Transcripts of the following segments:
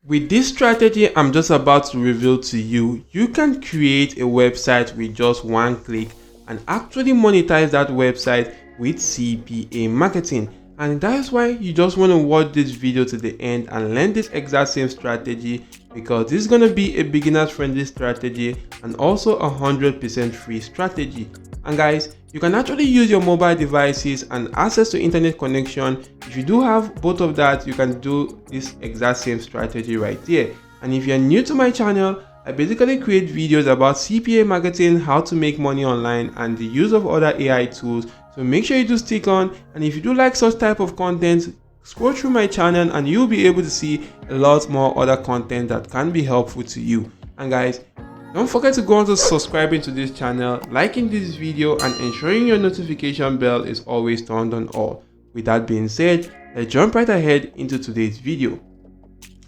With this strategy I'm just about to reveal to you, you can create a website with just one click and actually monetize that website with CPA marketing. And that is why you just want to watch this video to the end and learn this exact same strategy, because this is going to be a beginners friendly strategy and also 100% free strategy. And guys, you can actually use your mobile devices and access to internet connection. If you do have both of that, you can do this exact same strategy right there. And if you're new to my channel, I basically create videos about CPA marketing, how to make money online, and the use of other AI tools. So make sure you do stick on, and if you do like such type of content, scroll through my channel and you'll be able to see a lot more other content that can be helpful to you. And guys, don't forget to go on to subscribing to this channel, liking this video, and ensuring your notification bell is always turned on all. With that being said, let's jump right ahead into today's video.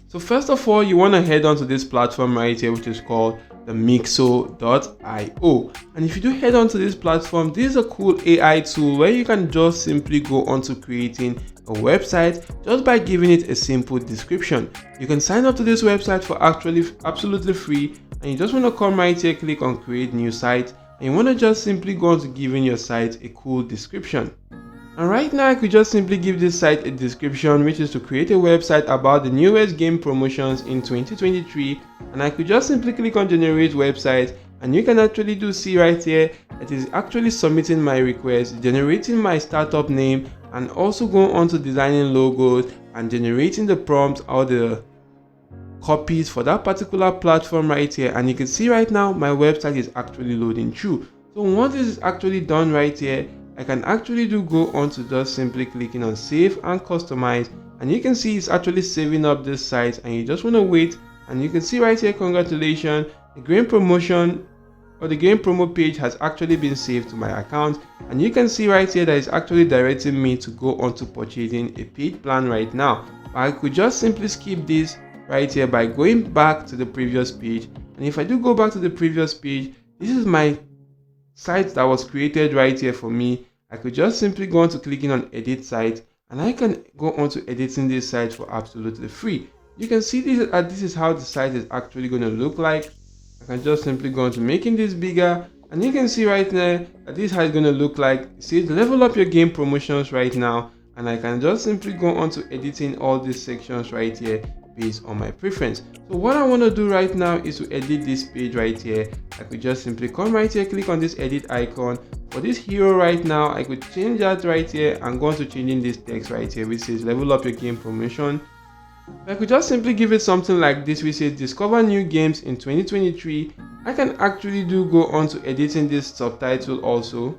So first of all, you want to head on to this platform right here, which is called the Mixo.io. And if you do head on to this platform, this is a cool AI tool where you can just simply go on to creating a website just by giving it a simple description. You can sign up to this website for actually absolutely free, and you just want to come right here, click on create new site, and you want to just simply go on to giving your site a cool description. And right now I could just simply give this site a description, which is to create a website about the newest game promotions in 2023, and I could just simply click on generate website, and you can actually see right here that is actually submitting my request, generating my startup name, and also going on to designing logos and generating the prompts or the copies for that particular platform right here. And you can see right now my website is actually loading through. So once this is actually done right here, I can actually go on to just simply clicking on save and customize, and you can see it's actually saving up this site, and you just want to wait, and you can see right here, congratulations, the game promotion or the game promo page has actually been saved to my account. And you can see right here that it's actually directing me to go on to purchasing a paid plan right now. I could just simply skip this right here by going back to the previous page, and if I do go back to the previous page, this is my site that was created right here for me. I could just simply go on to clicking on edit site, and I can go on to editing this site for absolutely free. You can see this is how the site is actually going to look like. I can just simply go on to making this bigger, and you can see right there that this is how it's going to look like. It says level up your game promotions right now, and I can just simply go on to editing all these sections right here based on my preference. So what I want to do right now is to edit this page right here. I could just simply come right here, click on this edit icon. For this hero right now, I could change that right here and go on to changing this text right here, which says level up your game promotion. I could just simply give it something like this, which says discover new games in 2023. I can actually go on to editing this subtitle also,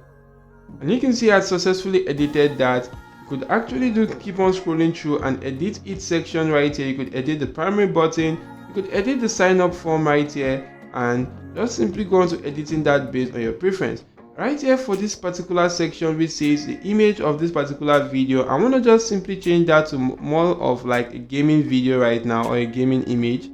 and you can see I successfully edited that. You could actually keep on scrolling through and edit each section right here. You could edit the primary button, you could edit the sign up form right here, and just simply go on to editing that based on your preference. Right here for this particular section which says the image of this particular video, I want to just simply change that to more of like a gaming video right now, or a gaming image.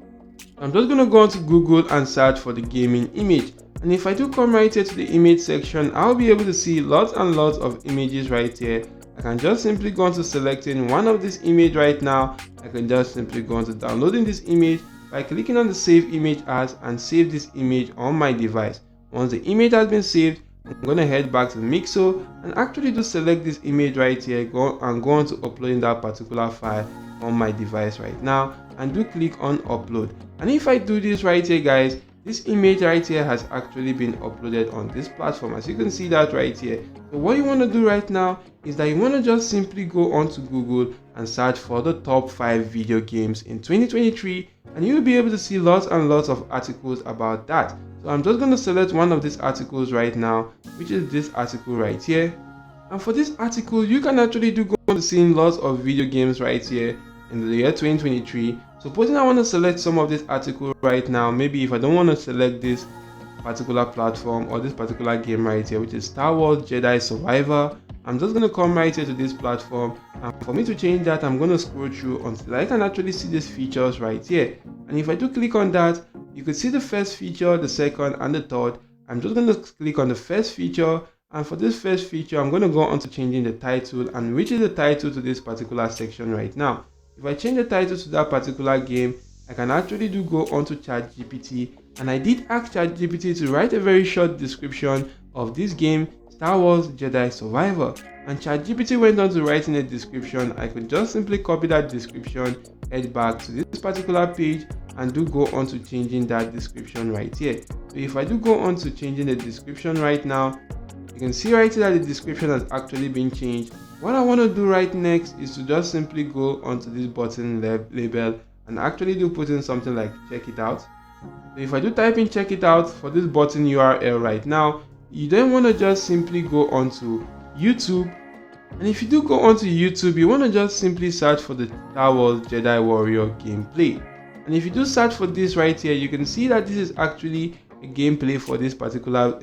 I'm just going to go on to Google and search for the gaming image, and if I do come right here to the image section, I'll be able to see lots and lots of images right here. I can just simply go on to selecting one of this image right now. I can just simply go on to downloading this image by clicking on the save image as, and save this image on my device. Once the image has been saved, I'm going to head back to Mixo and actually select this image right here, go on to uploading that particular file on my device right now, and click on upload. And if I do this right here guys, this image right here has actually been uploaded on this platform, as you can see that right here. So what you want to do right now is that you want to just simply go on to Google and search for the top 5 video games in 2023, and you'll be able to see lots and lots of articles about that. So I'm just going to select one of these articles right now, which is this article right here. And for this article, you can actually go on to seeing lots of video games right here in the year 2023. Supposing I want to select some of this article right now, maybe if I don't want to select this particular platform or this particular game right here, which is Star Wars Jedi Survivor, I'm just going to come right here to this platform, and for me to change that, I'm going to scroll through until I can actually see these features right here. And if I do click on that, you could see the first feature, the second, and the third. I'm just going to click on the first feature, and for this first feature, I'm going to go on to changing the title, and which is the title to this particular section right now. If I change the title to that particular game, I can actually do go onto ChatGPT, and I did ask ChatGPT to write a very short description of this game, Star Wars Jedi Survivor. And ChatGPT went on to write in a description. I could just simply copy that description, head back to this particular page, and do go on to changing that description right here. So if I do go on to changing the description right now, you can see right here that the description has actually been changed. What I want to do right next is to just simply go onto this button label and actually do put in something like check it out. So if I do type in check it out for this button URL right now, you then want to just simply go onto YouTube. And if you do go onto YouTube, you want to just simply search for the Star Wars Jedi Warrior gameplay. And if you do search for this right here, you can see that this is actually a gameplay for this particular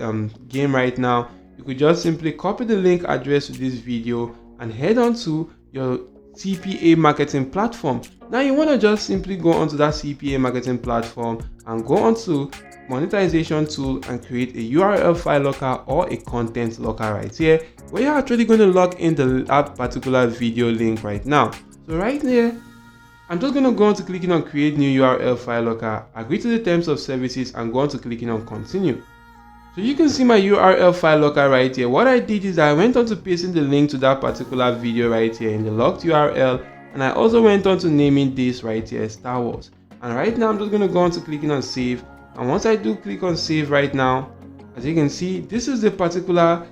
game right now. You could just simply copy the link address to this video and head on to your CPA marketing platform. Now you want to just simply go onto that CPA marketing platform and go onto monetization tool and create a URL file locker or a content locker right here, where you're actually going to log in that particular video link right now. So right here, I'm just going to go on to clicking on create new URL file locker, agree to the terms of services, and go on to clicking on continue. So you can see my URL file locker right here. What I did is I went on to pasting the link to that particular video right here in the locked URL, and I also went on to naming this right here Star Wars. And right now I'm just going to go on to clicking on save. And once I do click on save right now, as you can see, this is the particular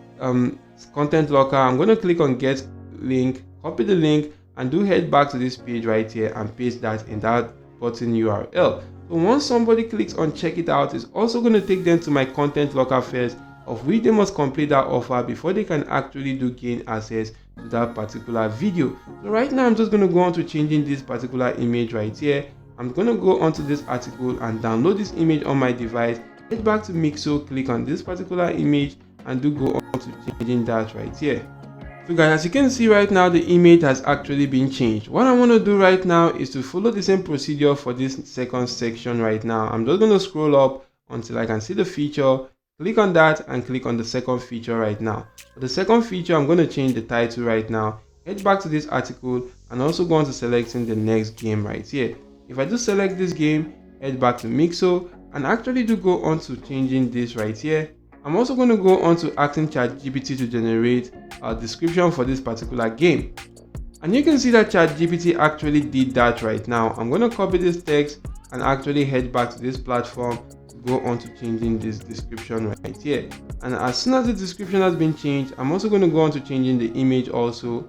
content locker. I'm going to click on get link, copy the link, and do head back to this page right here and paste that in that button URL. So once somebody clicks on check it out, it's also going to take them to my content locker first, of which they must complete that offer before they can actually do gain access to that particular video. So right now I'm just going to go on to changing this particular image right here. I'm going to go onto this article and download this image on my device, head back to Mixo, click on this particular image, and do go on to changing that right here. So guys, as you can see right now, the image has actually been changed. What I want to do right now is to follow the same procedure for this second section right now. I'm just going to scroll up until I can see the feature, click on that, and click on the second feature right now. For the second feature, I'm going to change the title right now, head back to this article, and also go on to selecting the next game right here. If I do select this game, head back to Mixo, and actually do go on to changing this right here. I'm also going to go on to asking ChatGPT to generate a description for this particular game. And you can see that ChatGPT actually did that right now. I'm going to copy this text and actually head back to this platform to go on to changing this description right here. And as soon as the description has been changed, I'm also going to go on to changing the image also.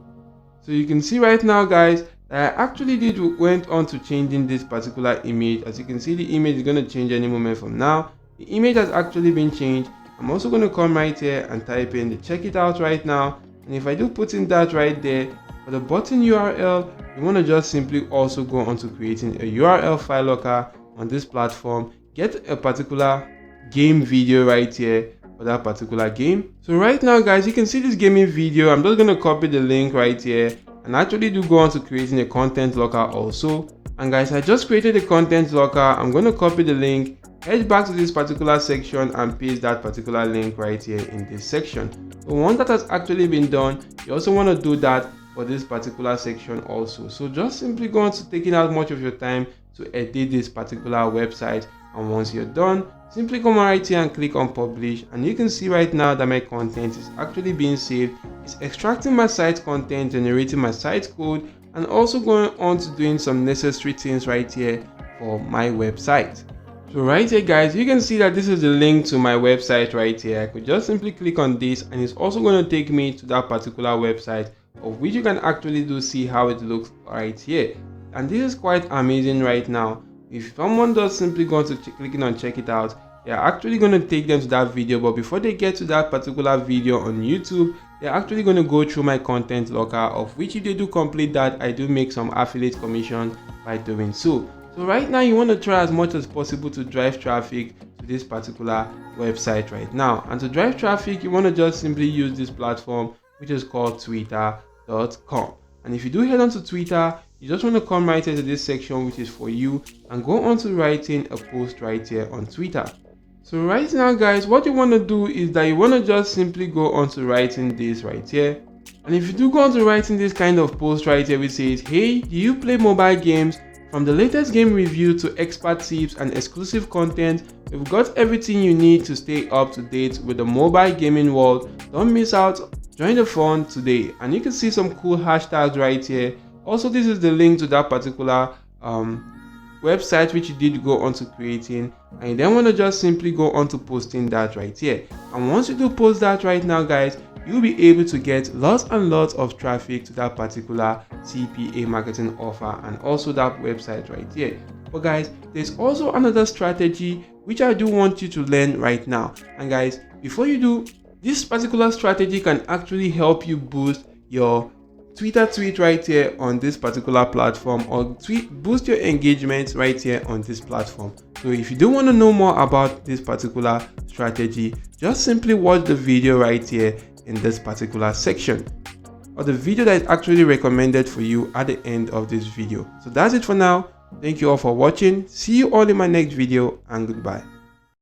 So you can see right now, guys, that I actually went on to changing this particular image. As you can see, the image is going to change any moment from now. The image has actually been changed. I'm also going to come right here and type in the check it out right now. And if I do put in that right there, for the button URL, you want to just simply also go on to creating a URL file locker on this platform. Get a particular game video right here for that particular game. So right now, guys, you can see this gaming video. I'm just going to copy the link right here and actually do go on to creating a content locker also. And guys, I just created a content locker. I'm going to copy the link, head back to this particular section, and paste that particular link right here in this section. So once that has actually been done, you also want to do that for this particular section also. So just simply go on to taking out much of your time to edit this particular website, and once you're done, simply come right here and click on publish, and you can see right now that my content is actually being saved. It's extracting my site content, generating my site code, and also going on to doing some necessary things right here for my website. So right here, guys, you can see that this is the link to my website right here. I could just simply click on this, and it's also going to take me to that particular website, of which you can actually do see how it looks right here. And this is quite amazing right now. If someone does simply go to clicking on check it out, they're actually going to take them to that video. But before they get to that particular video on YouTube, they're actually going to go through my content locker, of which if they do complete that, I do make some affiliate commission by doing so. So right now, you want to try as much as possible to drive traffic to this particular website right now. And to drive traffic, you want to just simply use this platform, which is called twitter.com. And if you do head on to Twitter, you just want to come right here to this section, which is for you, and go on to writing a post right here on Twitter. So right now, guys, what you want to do is that you want to just simply go on to writing this right here. And if you do go on to writing this kind of post right here, which says, hey, do you play mobile games From the latest game review to expert tips and exclusive content, we've got everything you need to stay up to date with the mobile gaming world. Don't miss out, join the fun today, and you can see some cool hashtags right here. Also, this is the link to that particular website which you did go on to creating, and you then want to just simply go on to posting that right here. And once you do post that right now, guys, you'll be able to get lots and lots of traffic to that particular CPA marketing offer and also that website right here. But guys, there's also another strategy which I do want you to learn right now. And guys, before you do, this particular strategy can actually help you boost your Twitter tweet right here on this particular platform, or boost your engagement right here on this platform. So if you do want to know more about this particular strategy, just simply watch the video right here in this particular section, or the video that is actually recommended for you at the end of this video. So that's it for now. Thank you all for watching. See you all in my next video, and goodbye.